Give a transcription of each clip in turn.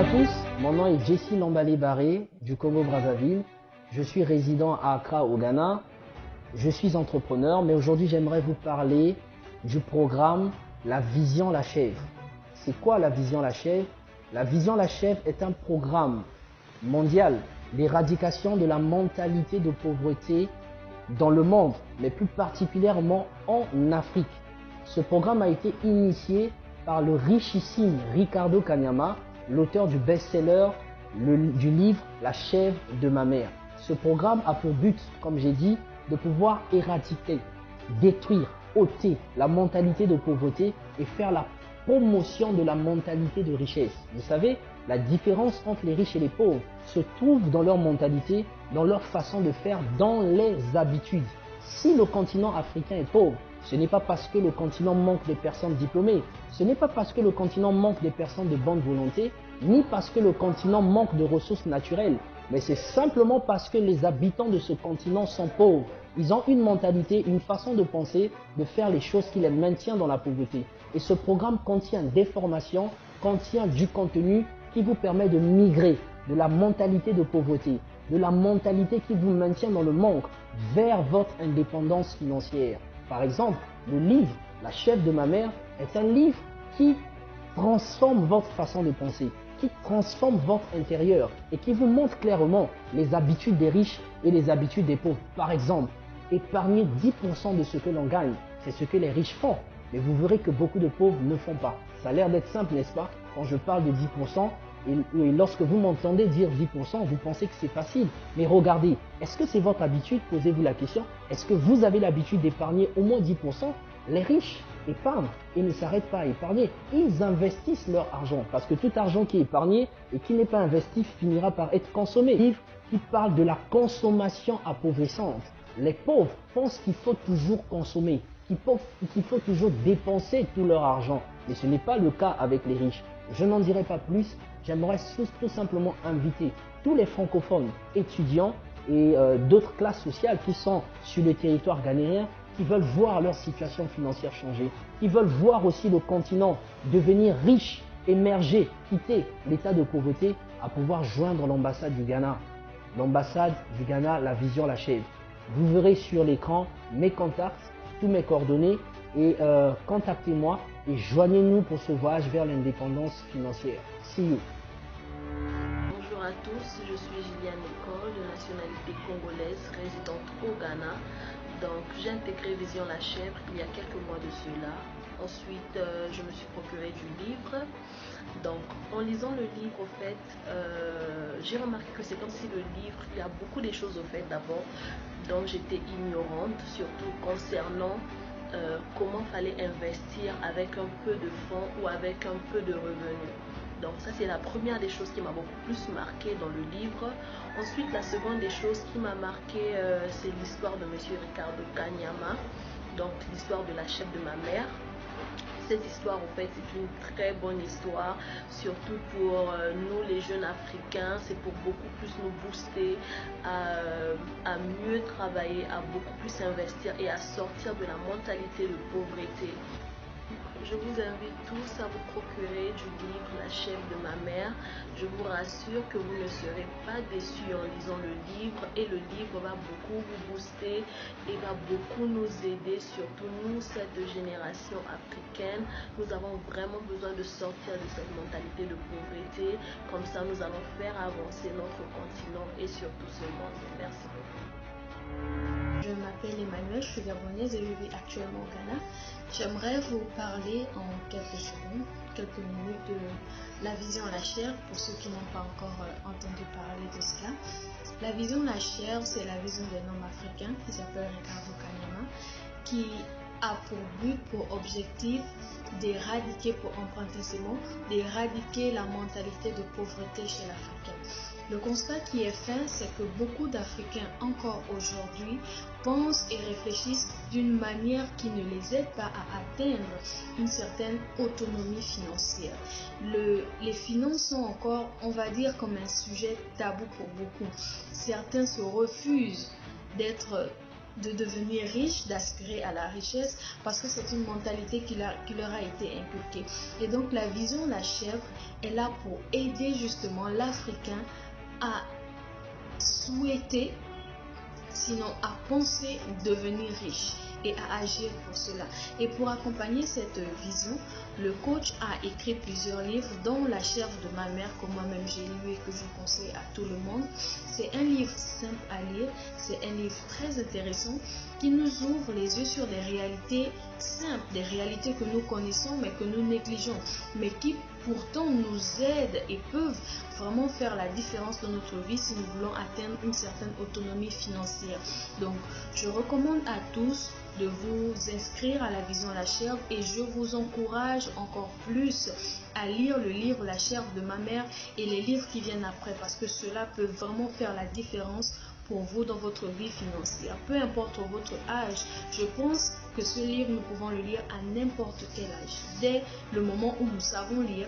à tous, mon nom est Jessie Lambalé-Barré du Congo-Brazzaville. Je suis résident à Accra au Ghana. Je suis entrepreneur, mais aujourd'hui j'aimerais vous parler du programme La Vision l'Achève. C'est quoi La Vision l'Achève? La Vision l'Achève est un programme mondial d'éradication de la mentalité de pauvreté dans le monde, mais plus particulièrement en Afrique. Ce programme a été initié par le richissime Ricardo Kanyama, l'auteur du best-seller du livre La Chèvre de ma mère. Ce programme a pour but, comme j'ai dit, de pouvoir éradiquer, détruire, ôter la mentalité de pauvreté et faire la promotion de la mentalité de richesse. Vous savez, la différence entre les riches et les pauvres se trouve dans leur mentalité, dans leur façon de faire, dans les habitudes. Si le continent africain est pauvre, ce n'est pas parce que le continent manque de personnes diplômées, ce n'est pas parce que le continent manque de personnes de bonne volonté, ni parce que le continent manque de ressources naturelles, mais c'est simplement parce que les habitants de ce continent sont pauvres. Ils ont une mentalité, une façon de penser, de faire les choses qui les maintiennent dans la pauvreté. Et ce programme contient des formations, contient du contenu qui vous permet de migrer de la mentalité de pauvreté, de la mentalité qui vous maintient dans le manque, vers votre indépendance financière. Par exemple, le livre La Chèvre de ma mère est un livre qui transforme votre façon de penser, qui transforme votre intérieur et qui vous montre clairement les habitudes des riches et les habitudes des pauvres. Par exemple, épargner 10% de ce que l'on gagne, c'est ce que les riches font. Mais vous verrez que beaucoup de pauvres ne font pas. Ça a l'air d'être simple, n'est-ce pas? Quand je parle de 10%, et lorsque vous m'entendez dire 10%, vous pensez que c'est facile. Mais regardez, est-ce que c'est votre habitude? Posez-vous la question. Est-ce que vous avez l'habitude d'épargner au moins 10%? Les riches épargnent et ne s'arrêtent pas à épargner. Ils investissent leur argent parce que tout argent qui est épargné et qui n'est pas investi finira par être consommé. Livre qui parle de la consommation appauvrissante. Les pauvres pensent qu'il faut toujours consommer, qu'il faut toujours dépenser tout leur argent. Mais ce n'est pas le cas avec les riches. Je n'en dirai pas plus. J'aimerais tout simplement inviter tous les francophones, étudiants et d'autres classes sociales qui sont sur le territoire ghanéen, qui veulent voir leur situation financière changer, qui veulent voir aussi le continent devenir riche, émerger, quitter l'état de pauvreté, à pouvoir joindre l'ambassade du Ghana. L'ambassade du Ghana, La Vision l'Achève. Vous verrez sur l'écran mes contacts, tous mes coordonnées et contactez-moi et joignez-nous pour ce voyage vers l'indépendance financière. See you. Bonjour à tous, je suis Gilliane Nicole, de nationalité congolaise, résidente au Ghana. Donc j'ai intégré Vision la Chèvre il y a quelques mois de cela. Ensuite, je me suis procuré du livre. Donc en lisant le livre, au fait, j'ai remarqué que c'est comme si le livre, il y a beaucoup de choses au fait d'abord dont j'étais ignorante, surtout concernant comment fallait investir avec un peu de fonds ou avec un peu de revenus. Donc ça c'est la première des choses qui m'a beaucoup plus marqué dans le livre. Ensuite la seconde des choses qui m'a marqué c'est l'histoire de monsieur Ricardo Kanyama, donc l'histoire de la chèvre de ma mère. Cette histoire en fait c'est une très bonne histoire, surtout pour nous les jeunes africains. C'est pour beaucoup plus nous booster à mieux travailler, à beaucoup plus investir et à sortir de la mentalité de pauvreté. Je vous invite tous à vous procurer du livre La Chèvre de ma mère. Je vous rassure que vous ne serez pas déçus en lisant le livre, et le livre va beaucoup vous booster et va beaucoup nous aider, surtout nous, cette génération africaine. Nous avons vraiment besoin de sortir de cette mentalité de pauvreté. Comme ça, nous allons faire avancer notre continent et surtout ce monde. Merci beaucoup. Je m'appelle Emmanuel, je suis gabonaise et je vis actuellement au Ghana. J'aimerais vous parler en quelques secondes, quelques minutes de la vision La Chèvre pour ceux qui n'ont pas encore entendu parler de cela. La vision La Chèvre, c'est la vision d'un homme africain qui s'appelle Ricardo Kanyama, qui a pour but, pour objectif d'éradiquer, pour emprunter ces mots, d'éradiquer la mentalité de pauvreté chez l'Africain. Le constat qui est fait, c'est que beaucoup d'Africains encore aujourd'hui pensent et réfléchissent d'une manière qui ne les aide pas à atteindre une certaine autonomie financière. Les finances sont encore, on va dire, comme un sujet tabou pour beaucoup. Certains se refusent d'être de devenir riche, d'aspirer à la richesse, parce que c'est une mentalité qui leur a été inculquée. Et donc la vision La Chèvre est là pour aider justement l'Africain à souhaiter, sinon à penser devenir riche et à agir pour cela. Et pour accompagner cette vision, le coach a écrit plusieurs livres, dont La Chèvre de ma mère, que moi-même j'ai lu et que je conseille à tout le monde. C'est un livre simple à lire, c'est un livre très intéressant qui nous ouvre les yeux sur des réalités simples, des réalités que nous connaissons mais que nous négligeons, mais qui pourtant nous aident et peuvent vraiment faire la différence dans notre vie si nous voulons atteindre une certaine autonomie financière. Donc, je recommande à tous de vous inscrire à la vision La Chèvre et je vous encourage encore plus à lire le livre La Chèvre de ma mère et les livres qui viennent après, parce que cela peut vraiment faire la différence pour vous dans votre vie financière. Peu importe votre âge, je pense que ce livre, nous pouvons le lire à n'importe quel âge. Dès le moment où nous savons lire,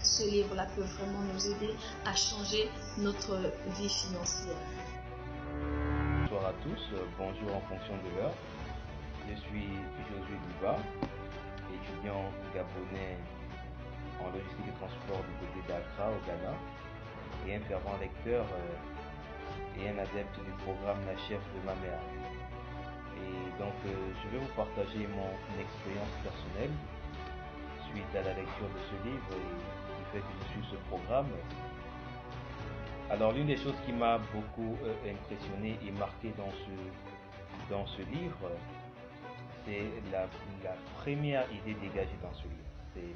ce livre-là peut vraiment nous aider à changer notre vie financière. Bonjour à tous, bonjour en fonction de l'heure. Je suis Josué Duba, étudiant gabonais en logistique et transport du côté d'Accra au Ghana et un fervent lecteur et un adepte du programme La Chèvre de ma mère. Et donc je vais vous partager mon expérience personnelle suite à la lecture de ce livre et du fait que je suis ce programme. Alors l'une des choses qui m'a beaucoup impressionné et marqué dans ce livre, c'est la première idée dégagée dans ce livre. C'est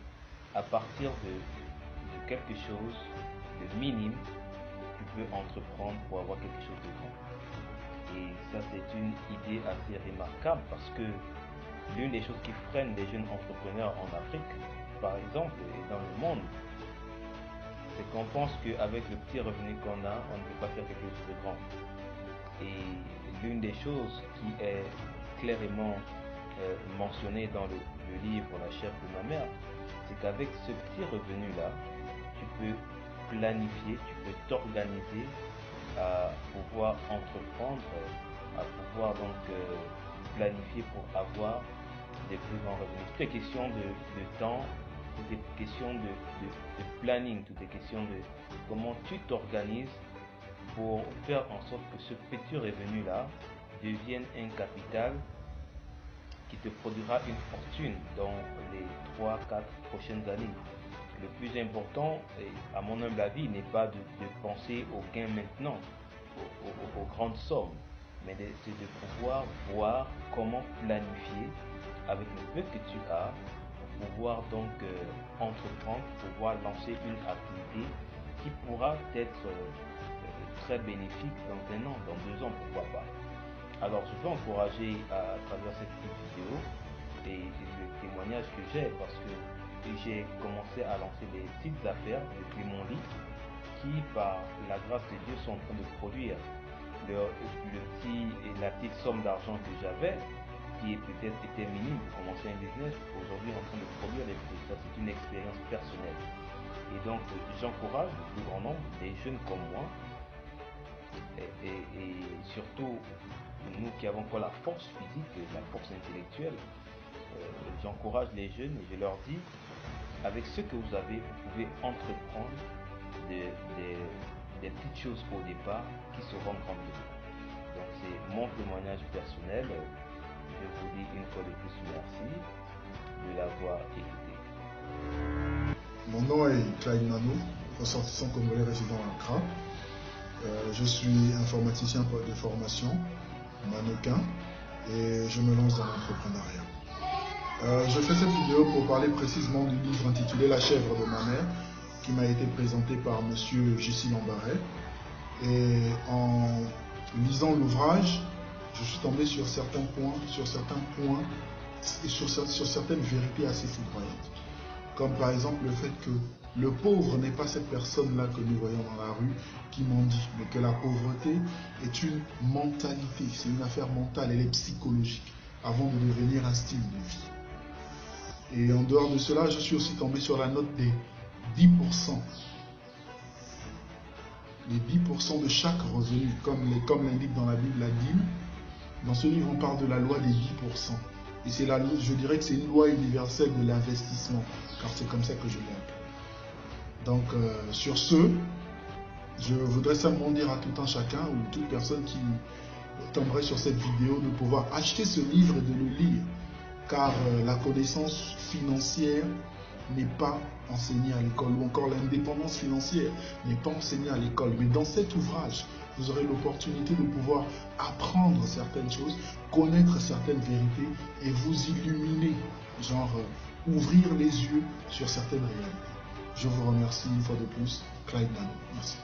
à partir de quelque chose de minime, tu peux entreprendre pour avoir quelque chose de grand. Et ça, c'est une idée assez remarquable parce que l'une des choses qui freine les jeunes entrepreneurs en Afrique, par exemple, et dans le monde, c'est qu'on pense qu'avec le petit revenu qu'on a, on ne peut pas faire quelque chose de grand. Et l'une des choses qui est clairement mentionnée dans le livre La Chèvre de ma mère, c'est qu'avec ce petit revenu-là, tu peux planifier, tu peux t'organiser à pouvoir entreprendre, à pouvoir donc planifier pour avoir des plus grands revenus. Tout est question de temps, tout est question de planning, tout est question de comment tu t'organises pour faire en sorte que ce petit revenu-là devienne un capital qui te produira une fortune dans les 3-4 prochaines années. Le plus important, à mon humble avis, n'est pas de penser au gain maintenant, aux grandes sommes, mais c'est de pouvoir voir comment planifier avec le peu que tu as pour pouvoir donc entreprendre, pouvoir lancer une activité qui pourra être très bénéfique dans 1 an, dans 2 ans, pourquoi pas. Alors je peux encourager à travers cette petite vidéo et le témoignage que j'ai, parce que j'ai commencé à lancer des petites affaires depuis mon lit qui, par la grâce de Dieu, sont en train de produire la petite somme d'argent que j'avais, qui peut-être était minime pour commencer un business, aujourd'hui en train de produire des fruits. Ça, c'est une expérience personnelle. Et donc j'encourage le plus grand nombre des jeunes comme moi, et surtout nous qui avons pas la force physique et la force intellectuelle, j'encourage les jeunes et je leur dis, avec ce que vous avez, vous pouvez entreprendre des petites choses au départ qui seront grandes. Donc c'est mon témoignage personnel. Je vous dis une fois de plus merci de l'avoir écouté. Mon nom est Clyde Nano, ressortissant congolais résident à Accra. Je suis informaticien de formation, mannequin, et je me lance dans l'entrepreneuriat. Je fais cette vidéo pour parler précisément du livre intitulé La Chèvre de ma mère, qui m'a été présenté par monsieur J.C. Lambaret. Et en lisant l'ouvrage, je suis tombé sur certains points et sur certaines vérités assez foudroyantes. Comme par exemple le fait que le pauvre n'est pas cette personne-là que nous voyons dans la rue qui mendie, mais que la pauvreté est une mentalité, c'est une affaire mentale, elle est psychologique, avant de devenir un style de vie. Et en dehors de cela, je suis aussi tombé sur la note des 10%. Les 10% de chaque revenu, comme l'indique dans la Bible la dîme, Dans ce livre, on parle de la loi des 10%. Et c'est je dirais que c'est une loi universelle de l'investissement, car c'est comme ça que je l'appelle. Donc, sur ce, je voudrais simplement dire à tout un chacun ou toute personne qui tomberait sur cette vidéo de pouvoir acheter ce livre et de le lire, car la connaissance financière n'est pas enseignée à l'école, ou encore l'indépendance financière n'est pas enseignée à l'école. Mais dans cet ouvrage, vous aurez l'opportunité de pouvoir apprendre certaines choses, connaître certaines vérités et vous illuminer, genre ouvrir les yeux sur certaines réalités. Je vous remercie une fois de plus. Clyde Nano. Merci.